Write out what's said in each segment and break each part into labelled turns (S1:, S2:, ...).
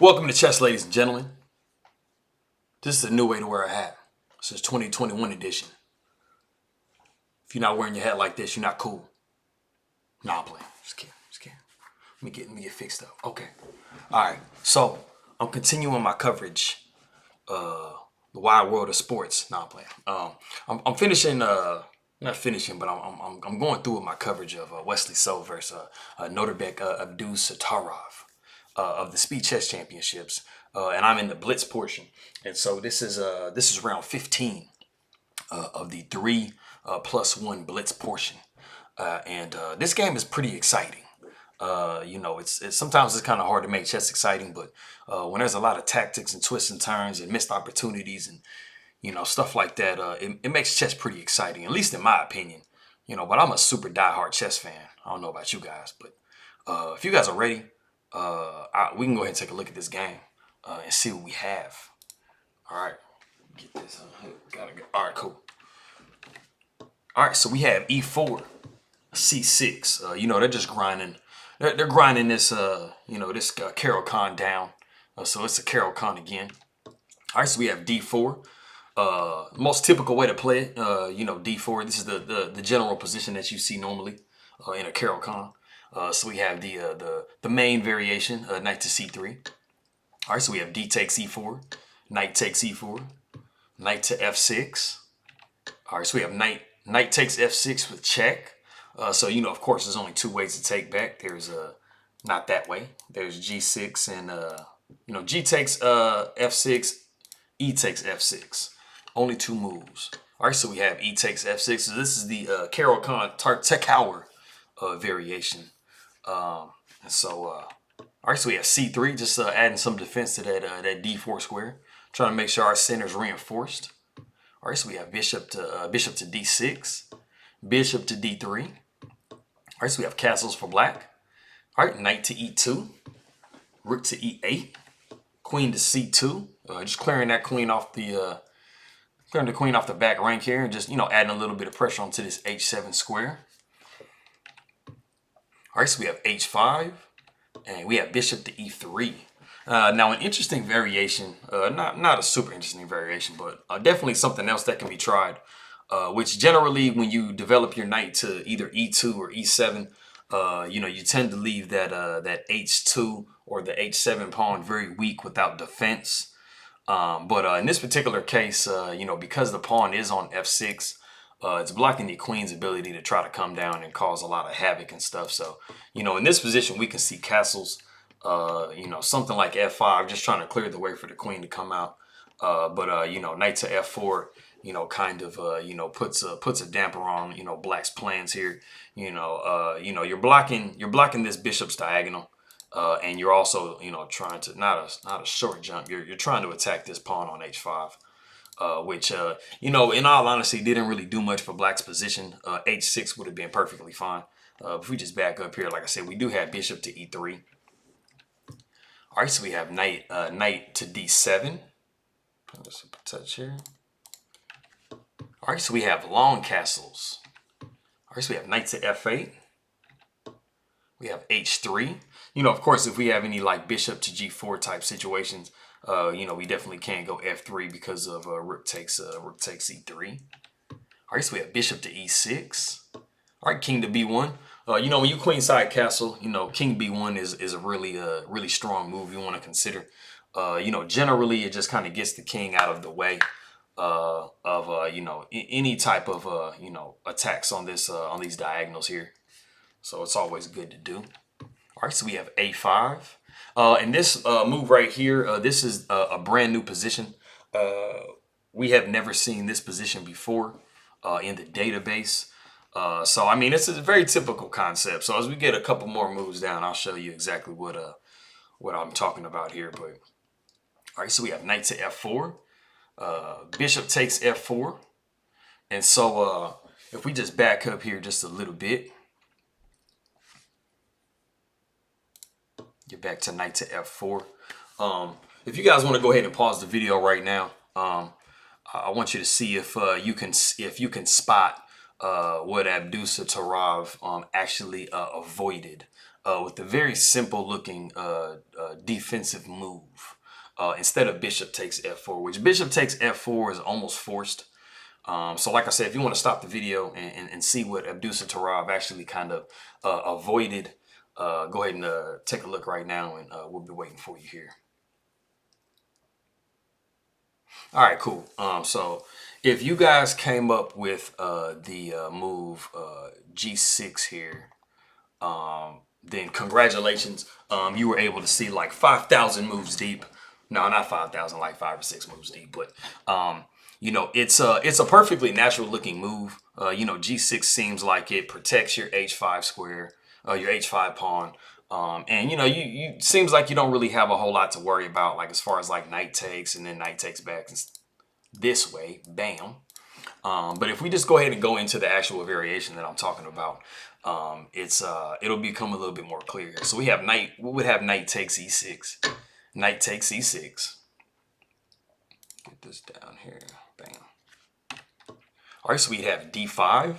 S1: Welcome to chess, ladies and gentlemen. This is a new way to wear a hat. This is 2021 edition. If you're not wearing your hat like this, you're not cool. Nah, I'm playing. Just kidding. Let me get fixed up. Okay. All right. So I'm continuing my coverage. The wide world of sports. Nah, I'm playing. I'm finishing. Not finishing, but I'm going through with my coverage of Wesley versus Nodirbek Abdusattorov of the Speed Chess Championships, and I'm in the blitz portion. And so this is round 15 of the 3+1 blitz portion, and this game is pretty exciting. It's sometimes it's kind of hard to make chess exciting, but when there's a lot of tactics and twists and turns and missed opportunities and stuff like that, it makes chess pretty exciting, at least in my opinion. But I'm a super diehard chess fan. I don't know about you guys, but if you guys are ready, we can go ahead and take a look at this game and see what we have. All right, get this. All right, cool. All right, so we have E4, C6. They're just grinding. They're grinding this, this Caro-Kann down. So it's a Caro-Kann again. All right, so we have D4. Most typical way to play it, D4. This is the general position that you see normally in a Caro-Kann. So we have the main variation, knight to c3. All right, so we have d takes e4, knight takes e4, knight to f6. All right, so we have knight takes f6 with check. So of course, there's only two ways to take back. There's not that way. There's g6 and g takes f6, e takes f6. Only two moves. All right, so we have e takes f6. So this is the Caro-Kann Tartakower variation. All right, so we have c3, just adding some defense to that d4 square, trying to make sure our center is reinforced. All right, so we have bishop to d6, bishop to d3. All right, so we have castles for black. All right, knight to e2, rook to e8, queen to c2. Just clearing the queen off the back rank here, and just adding a little bit of pressure onto this h7 square. All right, so we have h5, and we have bishop to e3. Now, an interesting variation, not a super interesting variation, but definitely something else that can be tried, which generally when you develop your knight to either e2 or e7, you tend to leave that h2 or the h7 pawn very weak without defense. But in this particular case, because the pawn is on f6, it's blocking the queen's ability to try to come down and cause a lot of havoc and stuff. So, in this position, we can see castles, something like f5, just trying to clear the way for the queen to come out. But knight to f4, kind of, puts a damper on, black's plans here. You're blocking this bishop's diagonal. And you're also, trying to not a short jump. You're trying to attack this pawn on h5, which in all honesty didn't really do much for black's position. H6 would have been perfectly fine. If we just back up here, like I said, we do have bishop to e3. All right, so we have knight to d7. Just a touch here. All right, so we have long castles. All right, so we have knight to f8. We have h3. Of course, if we have any like bishop to g4 type situations, we definitely can't go f3 because of rook takes e3. All right, so we have bishop to e6. All right, king to b1. When you queenside castle, king b1 is a really strong move you want to consider. Generally it just kind of gets the king out of the way of any type of attacks on these diagonals here. So it's always good to do. All right, so we have a5. And this move right here, this is a brand new position. We have never seen this position before in the database. So, I mean, this is a very typical concept. So as we get a couple more moves down, I'll show you exactly what I'm talking about here. But all right, so we have knight to f4. Bishop takes f4. And so if we just back up here just a little bit, get back to knight to f4. If you guys want to go ahead and pause the video right now, I want you to see if you can spot what Abdusattorov actually avoided with a very simple looking defensive move. Instead of bishop takes f4, which bishop takes f4 is almost forced. So like I said, if you want to stop the video and see what Abdusattorov actually kind of avoided, go ahead and take a look right now, and we'll be waiting for you here. All right, cool. So if you guys came up with the move G6 here, then congratulations. You were able to see like 5,000 moves deep. No, not 5,000, like 5 or 6 moves deep. But you know, it's a perfectly natural looking move. You know, G6 seems like it protects your H5 square, your H5 pawn. And you know, you seems like you don't really have a whole lot to worry about, like as far as like knight takes and then knight takes back this way, bam. But if we just go ahead and go into the actual variation that I'm talking about, it'll become a little bit more clear. So we have knight. We would have knight takes e6, knight takes e6. Get this down here, bam. All right, so we have d5,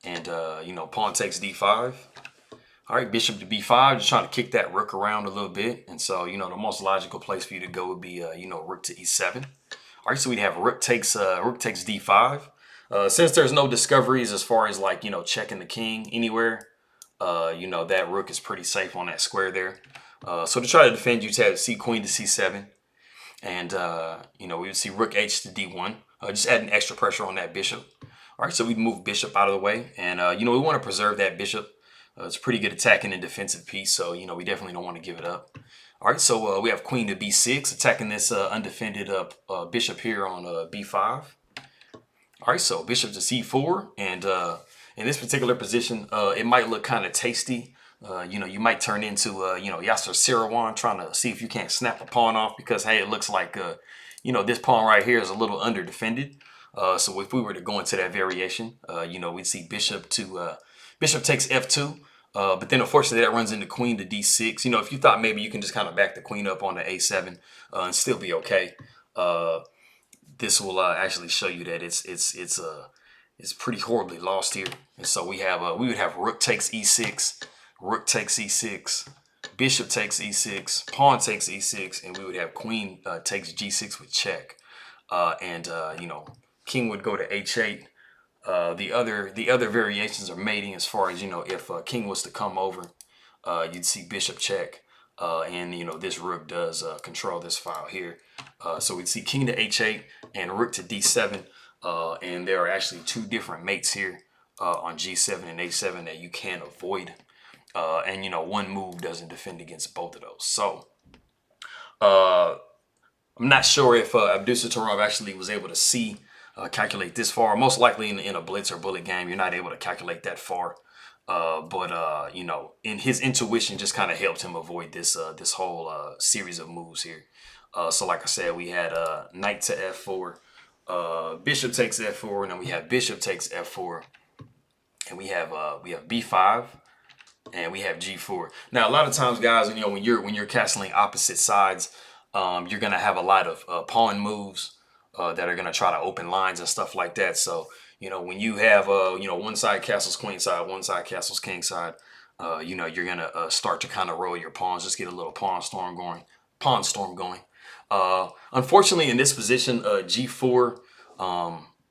S1: and you know, pawn takes d5. All right, bishop to b5, just trying to kick that rook around a little bit. And so, you know, the most logical place for you to go would be, you know, rook to e7. All right, so we'd have rook takes d5. Since there's no discoveries as far as like, you know, checking the king anywhere, you know, that rook is pretty safe on that square there. So to try to defend, you'd have see queen to c7. And, you know, we would see rook h to d1, just adding extra pressure on that bishop. All right, so we'd move bishop out of the way. And, you know, we want to preserve that bishop. It's a pretty good attacking and defensive piece, so, you know, we definitely don't want to give it up. All right, so we have queen to b6, attacking this undefended bishop here on b5. All right, so bishop to c4, and in this particular position, it might look kind of tasty. You know, you might turn into, you know, Yasser Sirawan, trying to see if you can't snap a pawn off because, hey, it looks like, you know, this pawn right here is a little under defended. So if we were to go into that variation, you know, we'd see bishop takes f2. But then, unfortunately, that runs into queen to d6. You know, if you thought maybe you can just kind of back the queen up on the a7 and still be okay, this will actually show you that it's pretty horribly lost here. And so we would have rook takes e6, rook takes e6, bishop takes e6, pawn takes e6, and we would have queen takes g6 with check, and you know, king would go to h8. The other variations are mating, as far as, you know, if king was to come over, you'd see bishop check, and you know, this rook does control this file here. So we'd see king to h8 and rook to d7, and there are actually two different mates here on g7 and h7 that you can avoid, and you know, one move doesn't defend against both of those. So I'm not sure if Abdusattorov actually was able to see calculate this far. Most likely in a blitz or bullet game, you're not able to calculate that far. But you know, in his intuition just kind of helped him avoid this this whole series of moves here. So like I said, we had knight to f4, bishop takes f4, and then we have bishop takes f4, and we have b5, and we have g4. Now a lot of times, guys, you know, when you're castling opposite sides, you're gonna have a lot of pawn moves that are going to try to open lines and stuff like that. So, you know, when you have, you know, one side castles queen side, one side castles king side, you know, you're going to start to kind of roll your pawns, just get a little pawn storm going. Unfortunately, in this position, G4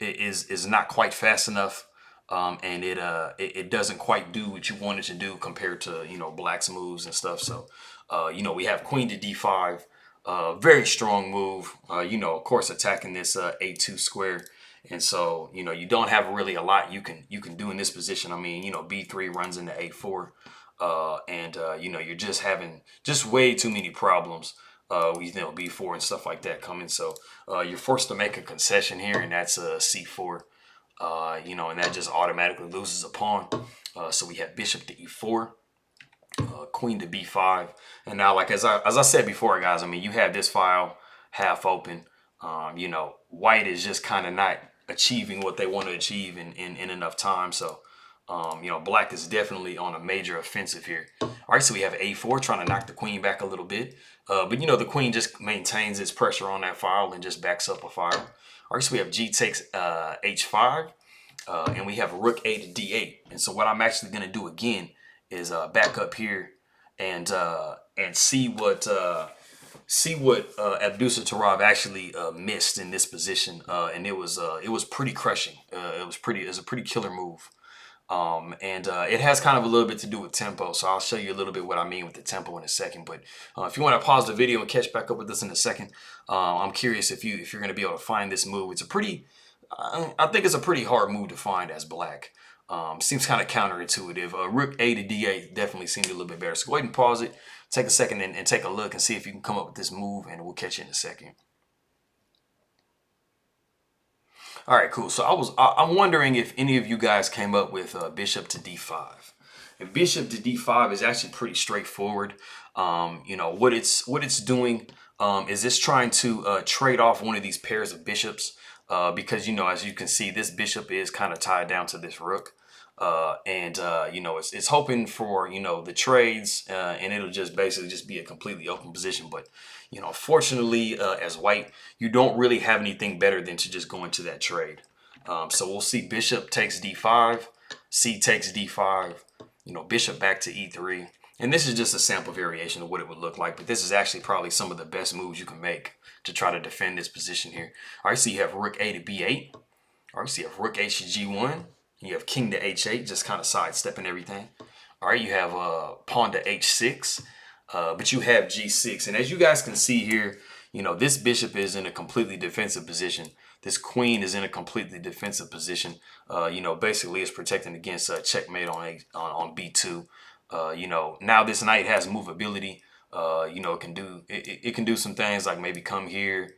S1: is not quite fast enough. And it doesn't quite do what you want it to do compared to, you know, black's moves and stuff. So, you know, we have queen to D5. Very strong move, you know, of course, attacking this a2 square. And so, you know, you don't have really a lot you can do in this position. I mean, you know, b3 runs into a4, and you know, you're just having way too many problems with, you know, b4 and stuff like that coming. So you're forced to make a concession here, and that's c4. You know, and that just automatically loses a pawn. So we have bishop to e4. Queen to b5, and now, like as I said before, guys, I mean, you have this file half open. You know, white is just kind of not achieving what they want to achieve in enough time. So you know, black is definitely on a major offensive here. All right, so we have a4 trying to knock the queen back a little bit, but you know, the queen just maintains its pressure on that file and just backs up a file. All right, so we have g takes h5, and we have rook a to d8. And so what I'm actually going to do again back up here and see what Abdusattorov actually missed in this position, and it was pretty crushing. It was a pretty killer move. It has kind of a little bit to do with tempo, so I'll show you a little bit what I mean with the tempo in a second. But if you want to pause the video and catch back up with us in a second, I'm curious if you're going to be able to find this move. It's a pretty, I think it's a pretty hard move to find as black. Seems kind of counterintuitive. Rook A to D8 definitely seemed a little bit better. So go ahead and pause it, take a second and take a look and see if you can come up with this move, and we'll catch you in a second. All right, cool. So I'm wondering if any of you guys came up with bishop to d5. And bishop to d5 is actually pretty straightforward. You know what it's doing is it's trying to trade off one of these pairs of bishops because you know, as you can see, this bishop is kind of tied down to this rook. You know, it's hoping for, you know, the trades, and it'll just basically just be a completely open position. But, you know, fortunately, as white, you don't really have anything better than to just go into that trade. So we'll see bishop takes d5, c takes d5, you know, bishop back to e3. And this is just a sample variation of what it would look like. But this is actually probably some of the best moves you can make to try to defend this position here. All right, so you have rook a to b8. All right, so you have rook h to g1. You have king to h8, just kind of sidestepping everything. All right, you have pawn to h6, but you have g6. And as you guys can see here, you know, this bishop is in a completely defensive position. This queen is in a completely defensive position. You know, basically it's protecting against checkmate on b2. You know, now this knight has movability. You know, it can do some things like maybe come here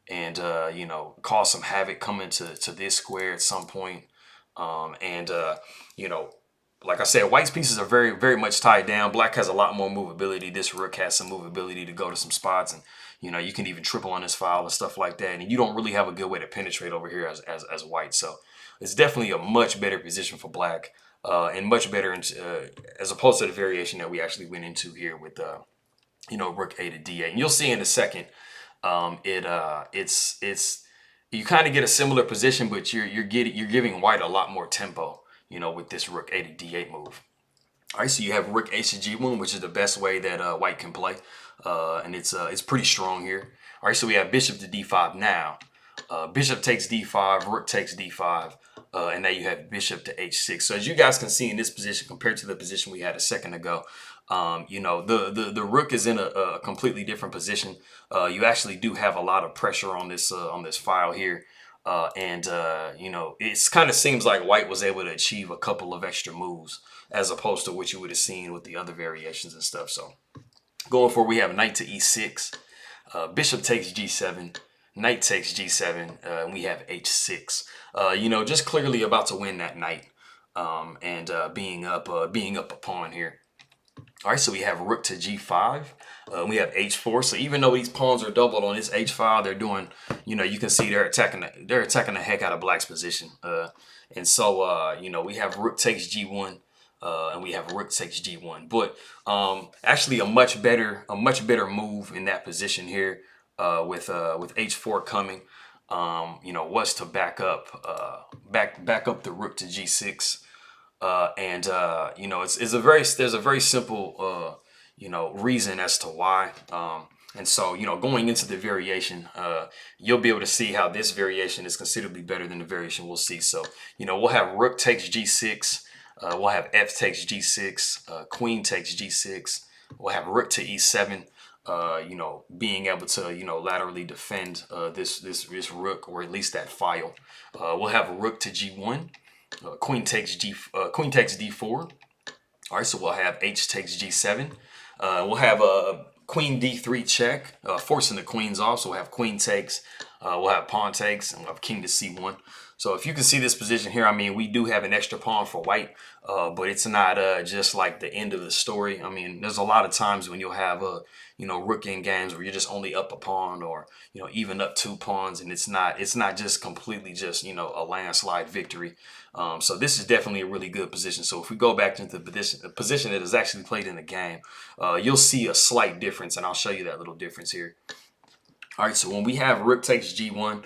S1: and, you know, cause some havoc coming to this square at some point. You know, like I said, white's pieces are very, very much tied down. Black has a lot more movability. This rook has some movability to go to some spots, and you know, you can even triple on this file and stuff like that. And you don't really have a good way to penetrate over here as white. So it's definitely a much better position for black, and much better as opposed to the variation that we actually went into here with you know, rook a to d8. And you'll see in a second, it's you kind of get a similar position, but you're giving white a lot more tempo, you know, with this rook a to d8 move. All right, so you have rook h to g1, which is the best way that white can play, and it's pretty strong here. All right, so we have bishop to d5 now. Bishop takes d5, rook takes d5, and now you have bishop to h6. So as you guys can see in this position compared to the position we had a second ago, you know, the rook is in a completely different position. You actually do have a lot of pressure on this file here. You know, it kind of seems like white was able to achieve a couple of extra moves as opposed to what you would have seen with the other variations and stuff. So going forward, we have knight to e6, bishop takes g7, knight takes g7, and we have h6. You know, just clearly about to win that knight, being up a pawn here. All right, so we have rook to g5. We have h4. So even though these pawns are doubled on this h file, they're doing, you know, you can see they're attacking the heck out of black's position. You know, we have rook takes g1, and we have rook takes g1. But actually, a much better move in that position here, with h4 coming, you know, was to back up the rook to g6. You know, there's a very simple, you know, reason as to why. And so, you know, going into the variation, you'll be able to see how this variation is considerably better than the variation we'll see. So, you know, we'll have rook takes g6. We'll have f takes g6. Queen takes g6. We'll have rook to e7. You know, being able to, you know, laterally defend this rook, or at least that file. We'll have rook to g1. Queen takes d4. All right, so we'll have h takes g7. We'll have a queen d3 check, forcing the queens off. So we'll have queen takes. We'll have pawn takes, and we'll have king to c1. So if you can see this position here, I mean, we do have an extra pawn for white, but it's not just like the end of the story. I mean, there's a lot of times when you'll have you know, rook in games where you're just only up a pawn, or, you know, even up 2 pawns, and it's not just completely just, you know, a landslide victory. So this is definitely a really good position. So if we go back into the position that is actually played in the game, you'll see a slight difference, and I'll show you that little difference here. All right, so when we have rook takes g1,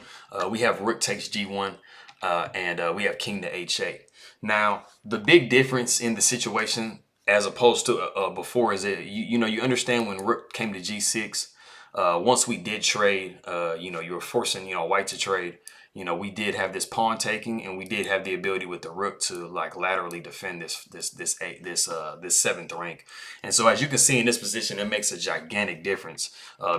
S1: we have rook takes g1, and we have king to h8. Now, the big difference in the situation as opposed to before is it, you know, you understand when rook came to g6, once we did trade, you know, you were forcing, you know, white to trade. You know, we did have this pawn taking, and we did have the ability with the rook to like laterally defend this seventh rank. And so as you can see in this position, it makes a gigantic difference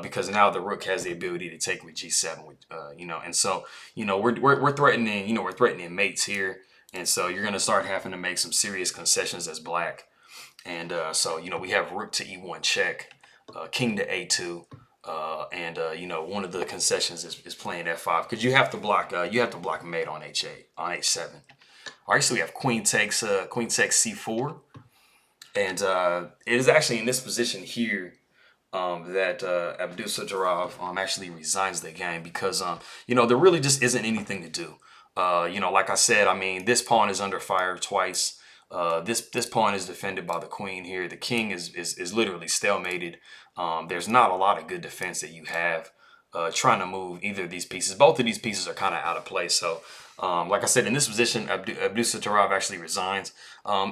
S1: because now the rook has the ability to take with g7, you know. And so, you know, we're threatening, you know, we're threatening mates here. And so you're going to start having to make some serious concessions as black. And so, you know, we have rook to e1 check, king to a2. You know, one of the concessions is playing f5 because you have to block mate on h8, on h7. All right, so we have queen takes c4, and it is actually in this position here that Abdusattorov actually resigns the game because you know, there really just isn't anything to do. You know, like I said, I mean, this pawn is under fire twice. This pawn is defended by the queen here. The king is literally stalemated. There's not a lot of good defense that you have trying to move either of these pieces. Both of these pieces are kind of out of place. So, like I said, in this position, Abdusattorov actually resigns.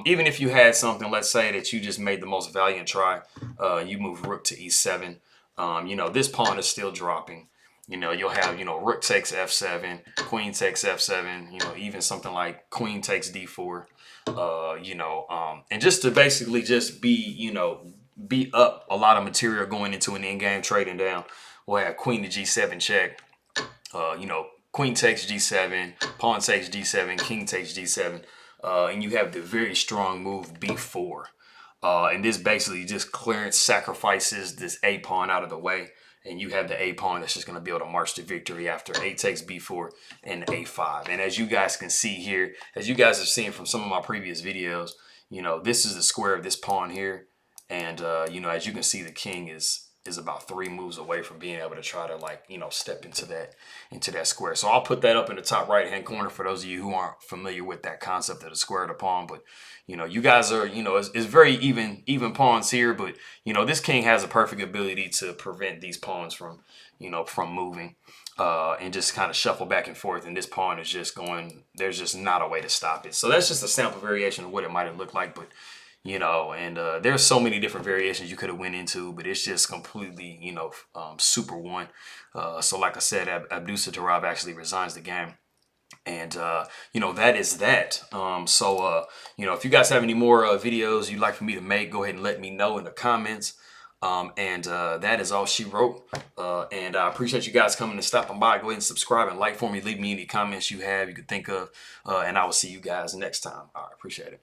S1: Even if you had something, let's say that you just made the most valiant try, you move rook to e7. You know, this pawn is still dropping. You know, you'll have, you know, rook takes f7, queen takes f7, you know, even something like queen takes d4. You know, and just to basically just be, you know, beat up a lot of material going into an in-game trading down. We'll have queen to g7 check, you know, queen takes g7, pawn takes g7, king takes g7, and you have the very strong move b4. And this basically just clearance sacrifices this a pawn out of the way. And you have the a pawn that's just going to be able to march to victory after a takes b4 and a5. And as you guys can see here, as you guys have seen from some of my previous videos, you know, this is the square of this pawn here. And, you know, as you can see, the king is about 3 moves away from being able to try to, like, you know, step into that square. So I'll put that up in the top right hand corner for those of you who aren't familiar with that concept of the square of the pawn. But, you know, you guys are, you know, it's very even pawns here, but, you know, this king has a perfect ability to prevent these pawns from, you know, from moving and just kind of shuffle back and forth. And this pawn is just going, there's just not a way to stop it. So that's just a sample variation of what it might have looked like. But, you know, and there's so many different variations you could have went into, but it's just completely, you know, super one. So like I said, Abdusattorov actually resigns the game. And, you know, that is that. You know, if you guys have any more videos you'd like for me to make, go ahead and let me know in the comments. That is all she wrote. And I appreciate you guys coming and stopping by. Go ahead and subscribe and like for me. Leave me any comments you have, you could think of. And I will see you guys next time. I appreciate it.